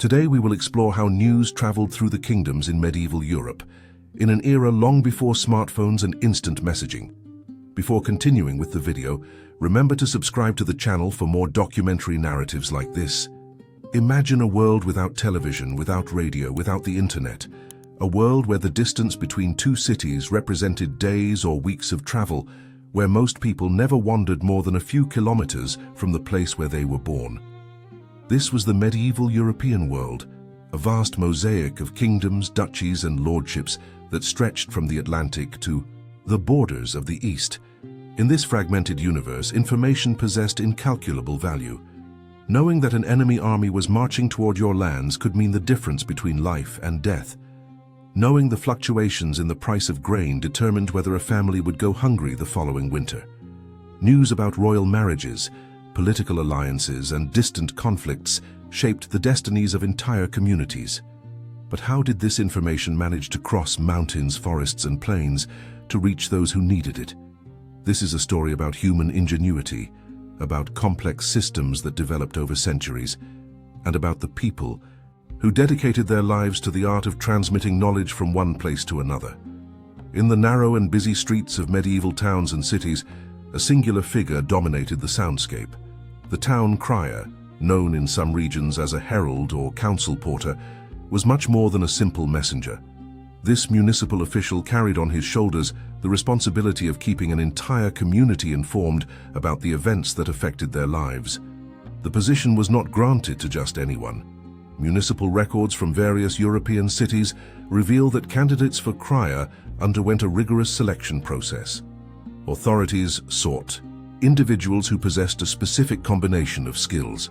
Today we will explore how news traveled through the kingdoms in medieval Europe, in an era long before smartphones and instant messaging. Before continuing with the video, remember to subscribe to the channel for more documentary narratives like this. Imagine a world without television, without radio, without the internet. A world where the distance between two cities represented days or weeks of travel, where most people never wandered more than a few kilometers from the place where they were born. This was the medieval European world, a vast mosaic of kingdoms, duchies, and lordships that stretched from the Atlantic to the borders of the East. In this fragmented universe, information possessed incalculable value. Knowing that an enemy army was marching toward your lands could mean the difference between life and death. Knowing the fluctuations in the price of grain determined whether a family would go hungry the following winter. News about royal marriages, political alliances, and distant conflicts shaped the destinies of entire communities. But how did this information manage to cross mountains, forests, and plains to reach those who needed it? This is a story about human ingenuity, about complex systems that developed over centuries, and about the people who dedicated their lives to the art of transmitting knowledge from one place to another. In the narrow and busy streets of medieval towns and cities, a singular figure dominated the soundscape. The town crier, known in some regions as a herald or council porter, was much more than a simple messenger. This municipal official carried on his shoulders the responsibility of keeping an entire community informed about the events that affected their lives. The position was not granted to just anyone. Municipal records from various European cities reveal that candidates for crier underwent a rigorous selection process. Authorities sought individuals who possessed a specific combination of skills.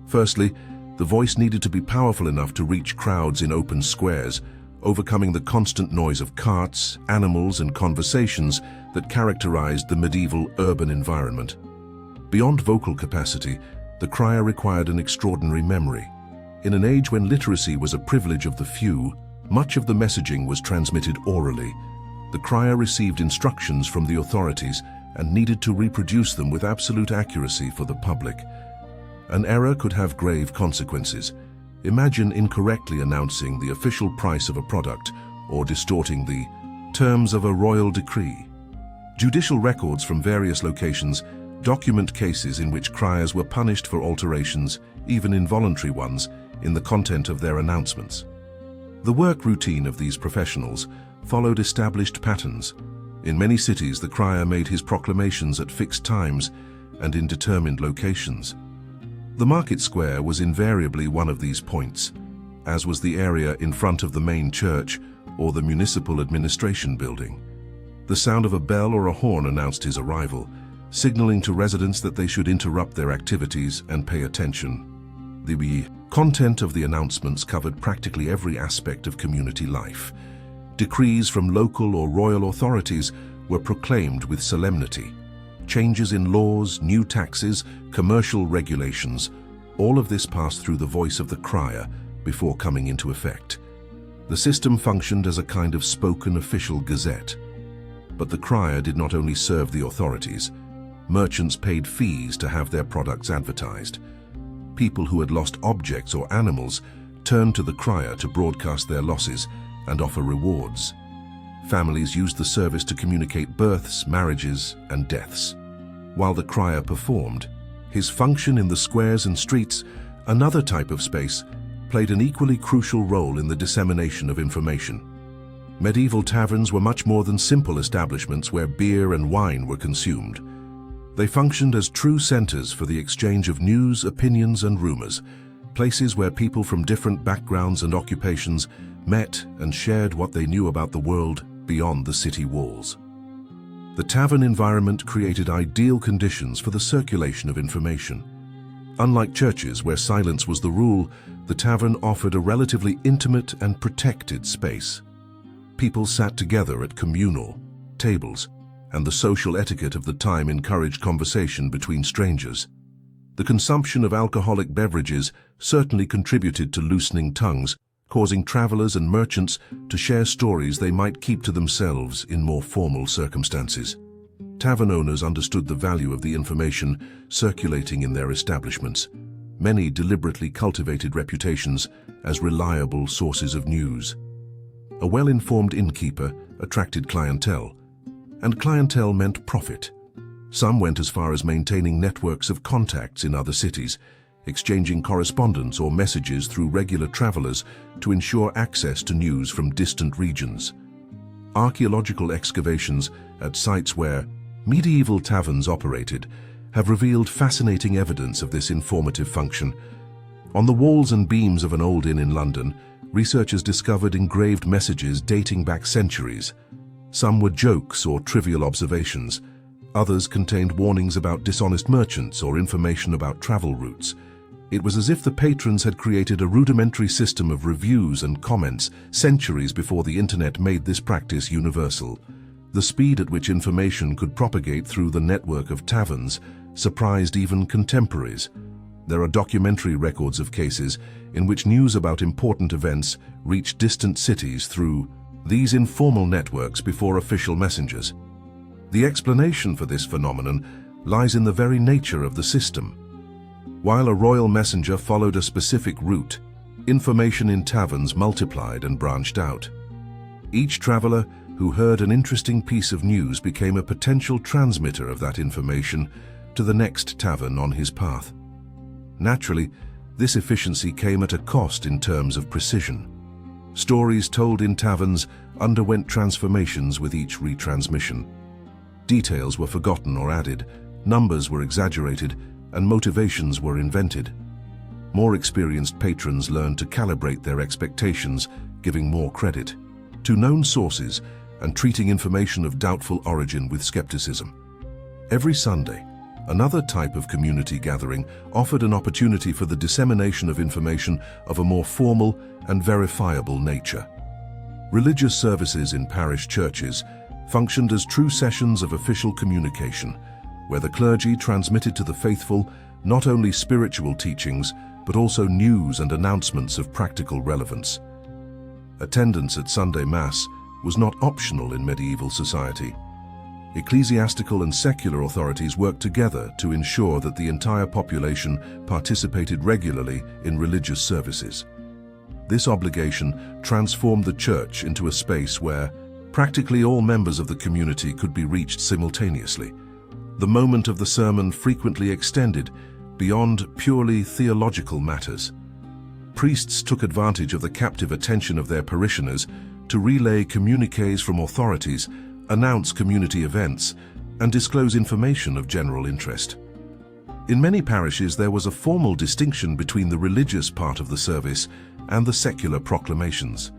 Firstly, the voice needed to be powerful enough to reach crowds in open squares, overcoming the constant noise of carts, animals, and conversations that characterized the medieval urban environment. Beyond vocal capacity, the crier required an extraordinary memory. In an age when literacy was a privilege of the few, much of the messaging was transmitted orally. The crier received instructions from the authorities and needed to reproduce them with absolute accuracy for the public. An error could have grave consequences. Imagine incorrectly announcing the official price of a product or distorting the terms of a royal decree. Judicial records from various locations document cases in which criers were punished for alterations, even involuntary ones, in the content of their announcements. The work routine of these professionals followed established patterns. In many cities, the crier made his proclamations at fixed times and in determined locations. The market square was invariably one of these points, as was the area in front of the main church or the municipal administration building. The sound of a bell or a horn announced his arrival, signaling to residents that they should interrupt their activities and pay attention. The content of the announcements covered practically every aspect of community life. Decrees from local or royal authorities were proclaimed with solemnity. Changes in laws, new taxes, commercial regulations, all of this passed through the voice of the crier before coming into effect. The system functioned as a kind of spoken official gazette. But the crier did not only serve the authorities. Merchants paid fees to have their products advertised. People who had lost objects or animals turned to the crier to broadcast their losses and offer rewards. Families used the service to communicate births, marriages, and deaths. While the crier performed, his function in the squares and streets, another type of space, played an equally crucial role in the dissemination of information. Medieval taverns were much more than simple establishments where beer and wine were consumed. They functioned as true centers for the exchange of news, opinions, and rumors, places where people from different backgrounds and occupations met and shared what they knew about the world beyond the city walls. The tavern environment created ideal conditions for the circulation of information. Unlike churches where silence was the rule, the tavern offered a relatively intimate and protected space. People sat together at communal tables, and the social etiquette of the time encouraged conversation between strangers. The consumption of alcoholic beverages certainly contributed to loosening tongues, causing travelers and merchants to share stories they might keep to themselves in more formal circumstances. Tavern owners understood the value of the information circulating in their establishments. Many deliberately cultivated reputations as reliable sources of news. A well-informed innkeeper attracted clientele, and clientele meant profit. Some went as far as maintaining networks of contacts in other cities, exchanging correspondence or messages through regular travelers to ensure access to news from distant regions. Archaeological excavations at sites where medieval taverns operated have revealed fascinating evidence of this informative function. On the walls and beams of an old inn in London, researchers discovered engraved messages dating back centuries. Some were jokes or trivial observations. Others contained warnings about dishonest merchants or information about travel routes. It was as if the patrons had created a rudimentary system of reviews and comments centuries before the internet made this practice universal. The speed at which information could propagate through the network of taverns surprised even contemporaries. There are documentary records of cases in which news about important events reached distant cities through these informal networks before official messengers. The explanation for this phenomenon lies in the very nature of the system. While a royal messenger followed a specific route, information in taverns multiplied and branched out. Each traveler who heard an interesting piece of news became a potential transmitter of that information to the next tavern on his path. Naturally, this efficiency came at a cost in terms of precision. Stories told in taverns underwent transformations with each retransmission. Details were forgotten or added, numbers were exaggerated, and motivations were invented. More experienced patrons learned to calibrate their expectations, giving more credit to known sources and treating information of doubtful origin with skepticism. Every Sunday, another type of community gathering offered an opportunity for the dissemination of information of a more formal and verifiable nature. Religious services in parish churches functioned as true sessions of official communication, where the clergy transmitted to the faithful not only spiritual teachings, but also news and announcements of practical relevance. Attendance at Sunday Mass was not optional in medieval society. Ecclesiastical and secular authorities worked together to ensure that the entire population participated regularly in religious services. This obligation transformed the church into a space where practically all members of the community could be reached simultaneously. The moment of the sermon frequently extended beyond purely theological matters. Priests took advantage of the captive attention of their parishioners to relay communiques from authorities, announce community events, and disclose information of general interest. In many parishes, there was a formal distinction between the religious part of the service and the secular proclamations,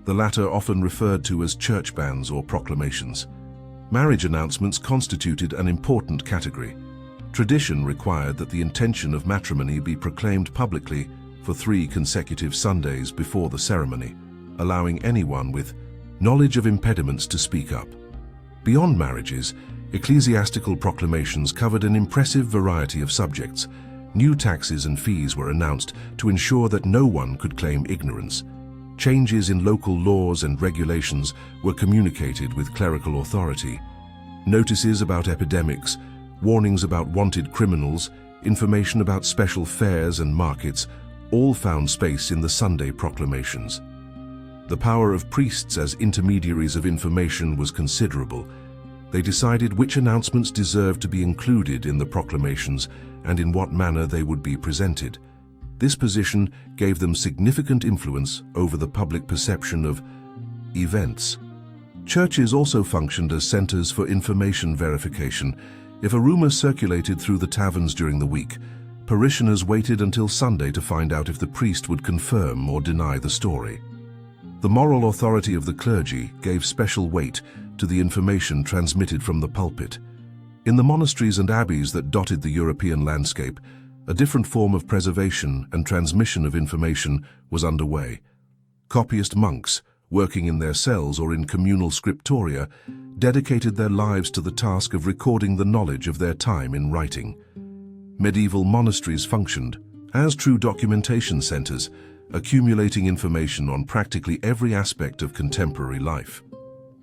the latter often referred to as church bans or proclamations. Marriage announcements constituted an important category. Tradition required that the intention of matrimony be proclaimed publicly for 3 consecutive Sundays before the ceremony, allowing anyone with knowledge of impediments to speak up. Beyond marriages, ecclesiastical proclamations covered an impressive variety of subjects. New taxes and fees were announced to ensure that no one could claim ignorance. Changes in local laws and regulations were communicated with clerical authority. Notices about epidemics, warnings about wanted criminals, information about special fairs and markets all found space in the Sunday proclamations. The power of priests as intermediaries of information was considerable. They decided which announcements deserved to be included in the proclamations and in what manner they would be presented. This position gave them significant influence over the public perception of events. Churches also functioned as centers for information verification. If a rumor circulated through the taverns during the week, parishioners waited until Sunday to find out if the priest would confirm or deny the story. The moral authority of the clergy gave special weight to the information transmitted from the pulpit. In the monasteries and abbeys that dotted the European landscape, a different form of preservation and transmission of information was underway. Copyist monks, working in their cells or in communal scriptoria, dedicated their lives to the task of recording the knowledge of their time in writing. Medieval monasteries functioned as true documentation centers, accumulating information on practically every aspect of contemporary life.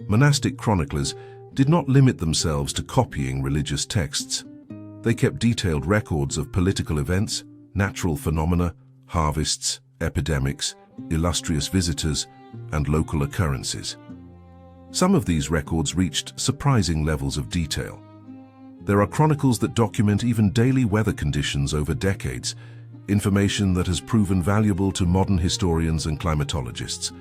Monastic chroniclers did not limit themselves to copying religious texts. They kept detailed records of political events, natural phenomena, harvests, epidemics, illustrious visitors, and local occurrences. Some of these records reached surprising levels of detail. There are chronicles that document even daily weather conditions over decades, information that has proven valuable to modern historians and climatologists.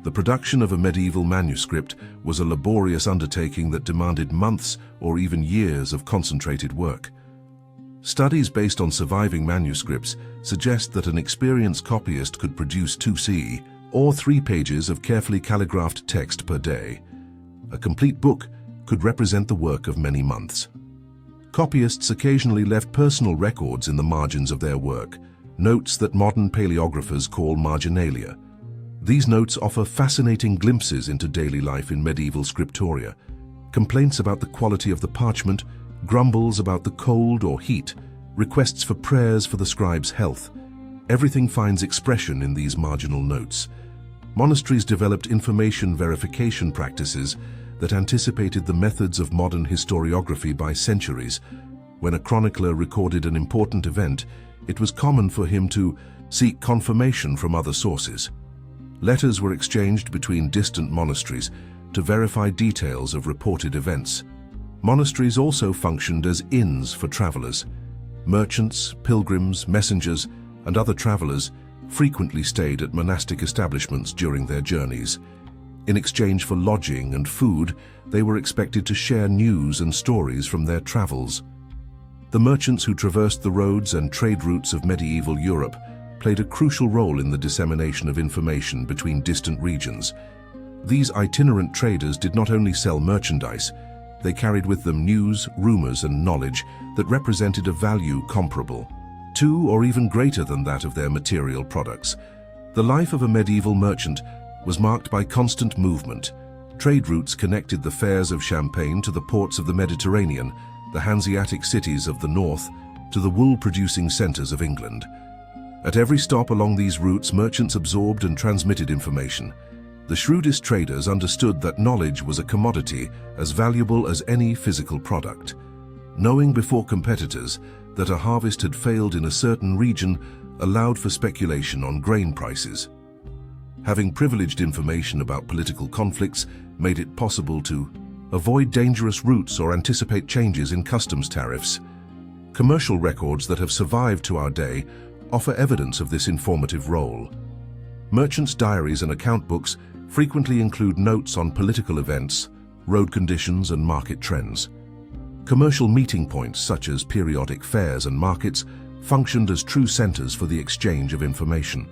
The production of a medieval manuscript was a laborious undertaking that demanded months or even years of concentrated work. Studies based on surviving manuscripts suggest that an experienced copyist could produce 2 or 3 pages of carefully calligraphed text per day. A complete book could represent the work of many months. Copyists occasionally left personal records in the margins of their work, notes that modern paleographers call marginalia. These notes offer fascinating glimpses into daily life in medieval scriptoria. Complaints about the quality of the parchment, grumbles about the cold or heat, requests for prayers for the scribe's health. Everything finds expression in these marginal notes. Monasteries developed information verification practices that anticipated the methods of modern historiography by centuries. When a chronicler recorded an important event, it was common for him to seek confirmation from other sources. Letters were exchanged between distant monasteries to verify details of reported events. Monasteries also functioned as inns for travelers. Merchants, pilgrims, messengers, and other travelers frequently stayed at monastic establishments during their journeys. In exchange for lodging and food, they were expected to share news and stories from their travels. The merchants who traversed the roads and trade routes of medieval Europe played a crucial role in the dissemination of information between distant regions. These itinerant traders did not only sell merchandise, they carried with them news, rumors, and knowledge that represented a value comparable to or even greater than that of their material products. The life of a medieval merchant was marked by constant movement. Trade routes connected the fairs of Champagne to the ports of the Mediterranean, the Hanseatic cities of the north, to the wool-producing centers of England. At every stop along these routes, merchants absorbed and transmitted information. The shrewdest traders understood that knowledge was a commodity as valuable as any physical product. Knowing before competitors that a harvest had failed in a certain region allowed for speculation on grain prices. Having privileged information about political conflicts made it possible to avoid dangerous routes or anticipate changes in customs tariffs. Commercial records that have survived to our day offer evidence of this informative role. Merchants' diaries and account books frequently include notes on political events, road conditions, and market trends. Commercial meeting points such as periodic fairs and markets functioned as true centers for the exchange of information.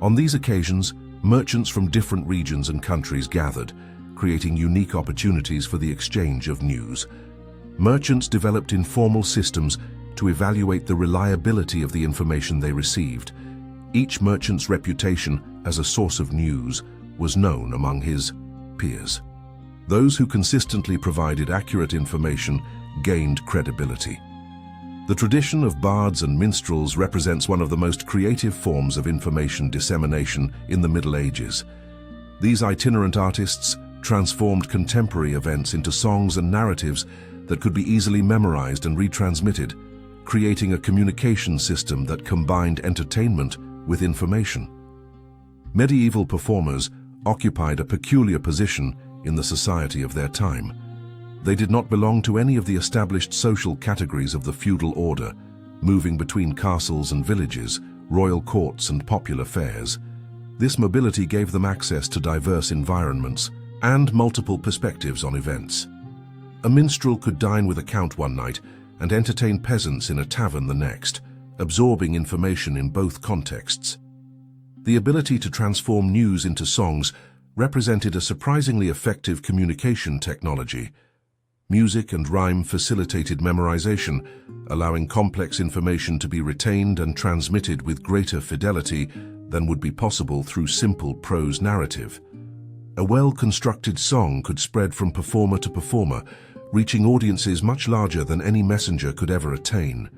On these occasions, merchants from different regions and countries gathered, creating unique opportunities for the exchange of news. Merchants developed informal systems to evaluate the reliability of the information they received. Each merchant's reputation as a source of news was known among his peers. Those who consistently provided accurate information gained credibility. The tradition of bards and minstrels represents one of the most creative forms of information dissemination in the Middle Ages. These itinerant artists transformed contemporary events into songs and narratives that could be easily memorized and retransmitted, creating a communication system that combined entertainment with information. Medieval performers occupied a peculiar position in the society of their time. They did not belong to any of the established social categories of the feudal order, moving between castles and villages, royal courts and popular fairs. This mobility gave them access to diverse environments and multiple perspectives on events. A minstrel could dine with a count one night and entertain peasants in a tavern the next, absorbing information in both contexts. The ability to transform news into songs represented a surprisingly effective communication technology. Music and rhyme facilitated memorization, allowing complex information to be retained and transmitted with greater fidelity than would be possible through simple prose narrative. A well-constructed song could spread from performer to performer, reaching audiences much larger than any messenger could ever attain.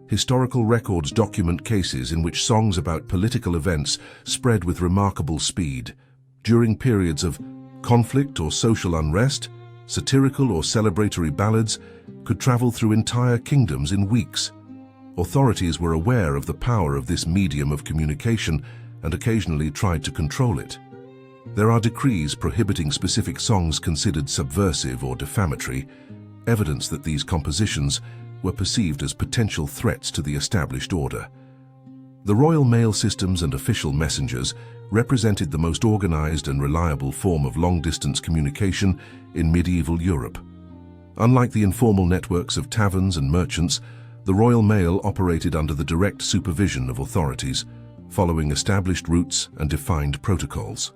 Historical records document cases in which songs about political events spread with remarkable speed. During periods of conflict or social unrest, satirical or celebratory ballads could travel through entire kingdoms in weeks. Authorities were aware of the power of this medium of communication and occasionally tried to control it. There are decrees prohibiting specific songs considered subversive or defamatory, evidence that these compositions were perceived as potential threats to the established order. The Royal Mail systems and official messengers represented the most organized and reliable form of long-distance communication in medieval Europe. Unlike the informal networks of taverns and merchants, the Royal Mail operated under the direct supervision of authorities, following established routes and defined protocols.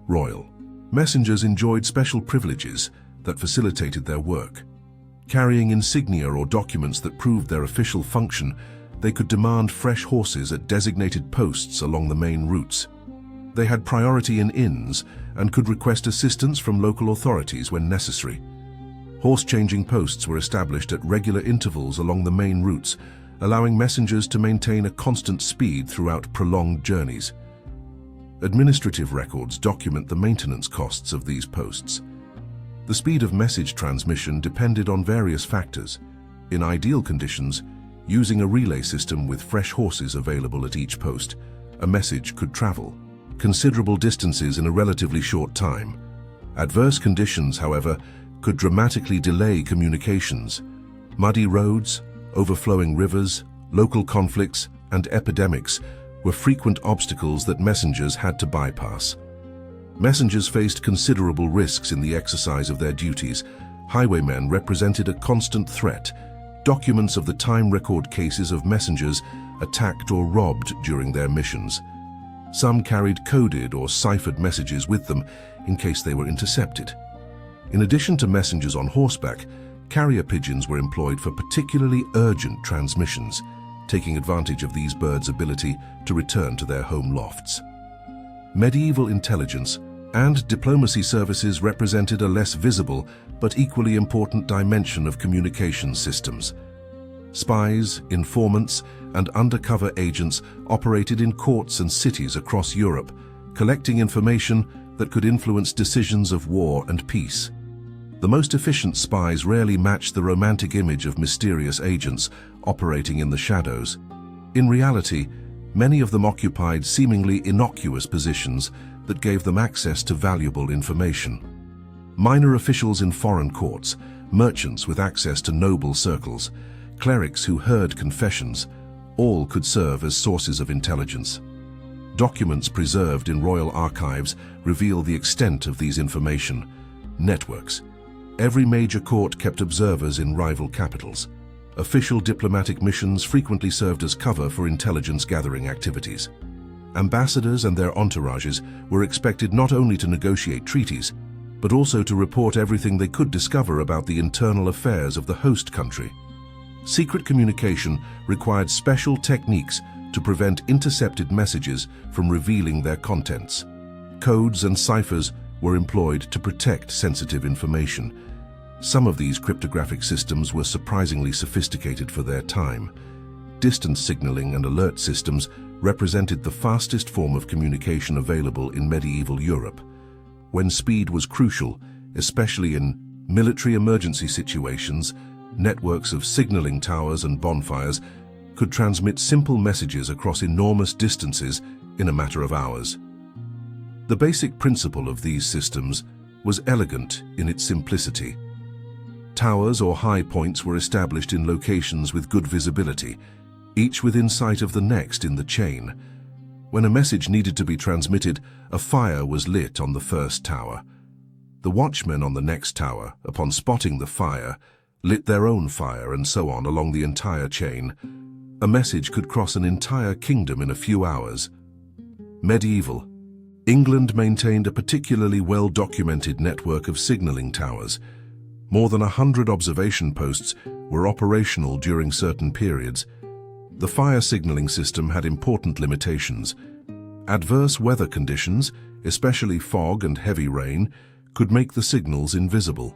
Royal messengers enjoyed special privileges that facilitated their work. Carrying insignia or documents that proved their official function, they could demand fresh horses at designated posts along the main routes. They had priority in inns and could request assistance from local authorities when necessary. Horse-changing posts were established at regular intervals along the main routes, allowing messengers to maintain a constant speed throughout prolonged journeys. Administrative records document the maintenance costs of these posts. The speed of message transmission depended on various factors. In ideal conditions, using a relay system with fresh horses available at each post, a message could travel considerable distances in a relatively short time. Adverse conditions, however, could dramatically delay communications. Muddy roads, overflowing rivers, local conflicts, and epidemics were frequent obstacles that messengers had to bypass. Messengers faced considerable risks in the exercise of their duties. Highwaymen represented a constant threat. Documents of the time record cases of messengers attacked or robbed during their missions. Some carried coded or ciphered messages with them in case they were intercepted. In addition to messengers on horseback, carrier pigeons were employed for particularly urgent transmissions, taking advantage of these birds' ability to return to their home lofts. Medieval intelligence and diplomacy services represented a less visible but equally important dimension of communication systems. Spies, informants, and undercover agents operated in courts and cities across Europe, collecting information that could influence decisions of war and peace. The most efficient spies rarely matched the romantic image of mysterious agents operating in the shadows. In reality, many of them occupied seemingly innocuous positions that gave them access to valuable information. Minor officials in foreign courts, merchants with access to noble circles, clerics who heard confessions, all could serve as sources of intelligence. Documents preserved in royal archives reveal the extent of these information networks. Every major court kept observers in rival capitals. Official diplomatic missions frequently served as cover for intelligence-gathering activities. Ambassadors and their entourages were expected not only to negotiate treaties, but also to report everything they could discover about the internal affairs of the host country. Secret communication required special techniques to prevent intercepted messages from revealing their contents. Codes and ciphers were employed to protect sensitive information. Some of these cryptographic systems were surprisingly sophisticated for their time. Distance signaling and alert systems represented the fastest form of communication available in medieval Europe. When speed was crucial, especially in military emergency situations, networks of signaling towers and bonfires could transmit simple messages across enormous distances in a matter of hours. The basic principle of these systems was elegant in its simplicity. Towers or high points were established in locations with good visibility, each within sight of the next in the chain. When a message needed to be transmitted, a fire was lit on the first tower. The watchmen on the next tower, upon spotting the fire, lit their own fire, and so on along the entire chain. A message could cross an entire kingdom in a few hours. Medieval England maintained a particularly well-documented network of signaling towers. More than 100 observation posts were operational during certain periods. The fire signaling system had important limitations. Adverse weather conditions, especially fog and heavy rain, could make the signals invisible.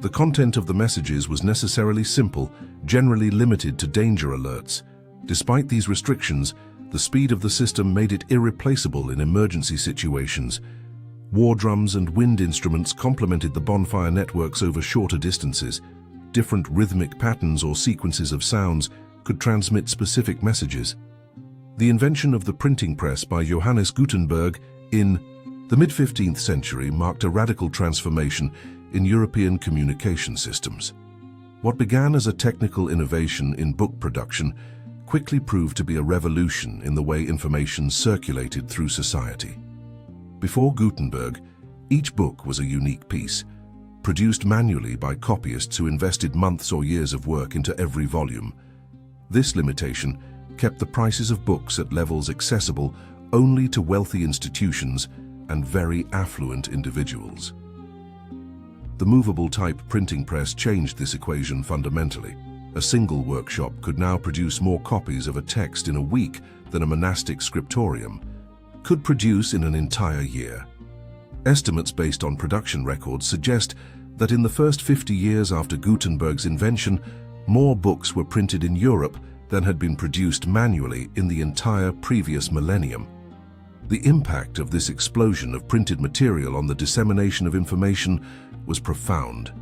The content of the messages was necessarily simple, generally limited to danger alerts. Despite these restrictions, the speed of the system made it irreplaceable in emergency situations. War drums and wind instruments complemented the bonfire networks over shorter distances. Different rhythmic patterns or sequences of sounds could transmit specific messages. The invention of the printing press by Johannes Gutenberg in the mid-15th century marked a radical transformation in European communication systems. What began as a technical innovation in book production quickly proved to be a revolution in the way information circulated through society. Before Gutenberg, each book was a unique piece, produced manually by copyists who invested months or years of work into every volume. This limitation kept the prices of books at levels accessible only to wealthy institutions and very affluent individuals. The movable type printing press changed this equation fundamentally. A single workshop could now produce more copies of a text in a week than a monastic scriptorium could produce in an entire year. Estimates based on production records suggest that in the first 50 years after Gutenberg's invention, more books were printed in Europe than had been produced manually in the entire previous millennium. The impact of this explosion of printed material on the dissemination of information was profound.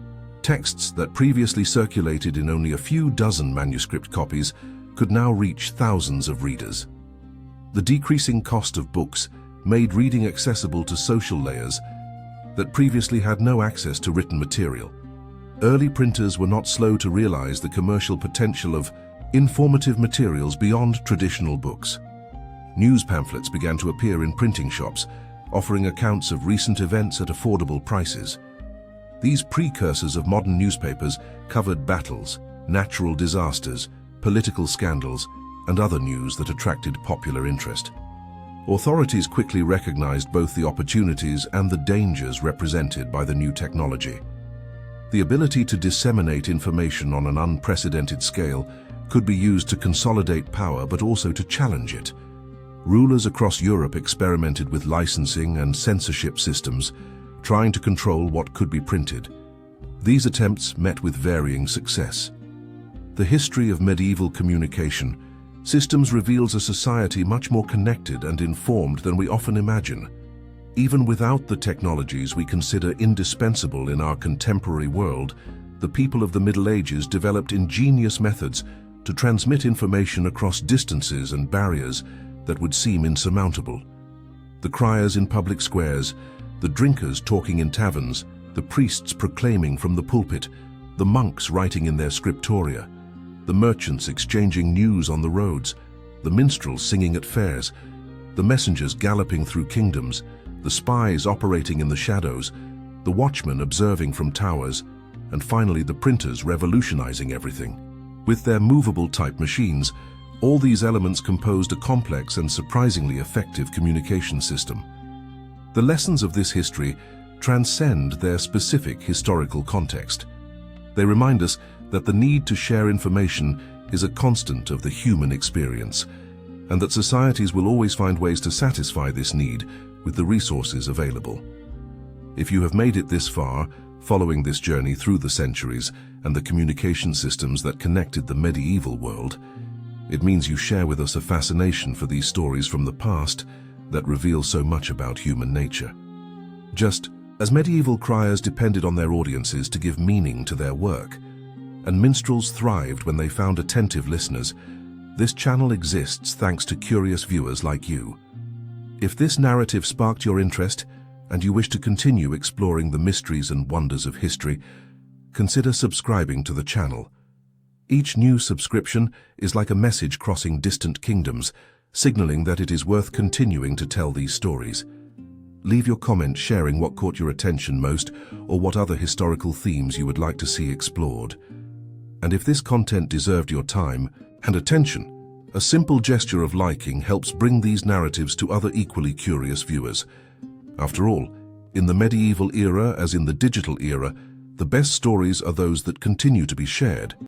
Texts that previously circulated in only a few dozen manuscript copies could now reach thousands of readers. The decreasing cost of books made reading accessible to social layers that previously had no access to written material. Early printers were not slow to realize the commercial potential of informative materials beyond traditional books. News pamphlets began to appear in printing shops, offering accounts of recent events at affordable prices. These precursors of modern newspapers covered battles, natural disasters, political scandals, and other news that attracted popular interest. Authorities quickly recognized both the opportunities and the dangers represented by the new technology. The ability to disseminate information on an unprecedented scale could be used to consolidate power but also to challenge it. Rulers across Europe experimented with licensing and censorship systems, trying to control what could be printed. These attempts met with varying success. The history of medieval communication systems reveals a society much more connected and informed than we often imagine. Even without the technologies we consider indispensable in our contemporary world, the people of the Middle Ages developed ingenious methods to transmit information across distances and barriers that would seem insurmountable. The criers in public squares, the drinkers talking in taverns, the priests proclaiming from the pulpit, the monks writing in their scriptoria, the merchants exchanging news on the roads, the minstrels singing at fairs, the messengers galloping through kingdoms, the spies operating in the shadows, the watchmen observing from towers, and finally the printers revolutionizing everything. With their movable type machines, all these elements composed a complex and surprisingly effective communication system. The lessons of this history transcend their specific historical context. They remind us that the need to share information is a constant of the human experience, and that societies will always find ways to satisfy this need with the resources available. If you have made it this far, following this journey through the centuries and the communication systems that connected the medieval world, it means you share with us a fascination for these stories from the past that reveal so much about human nature. Just as medieval criers depended on their audiences to give meaning to their work, and minstrels thrived when they found attentive listeners, this channel exists thanks to curious viewers like you. If this narrative sparked your interest and you wish to continue exploring the mysteries and wonders of history, consider subscribing to the channel. Each new subscription is like a message crossing distant kingdoms, signaling that it is worth continuing to tell these stories. Leave your comment sharing what caught your attention most or what other historical themes you would like to see explored. And if this content deserved your time and attention, a simple gesture of liking helps bring these narratives to other equally curious viewers. After all, in the medieval era as in the digital era, the best stories are those that continue to be shared.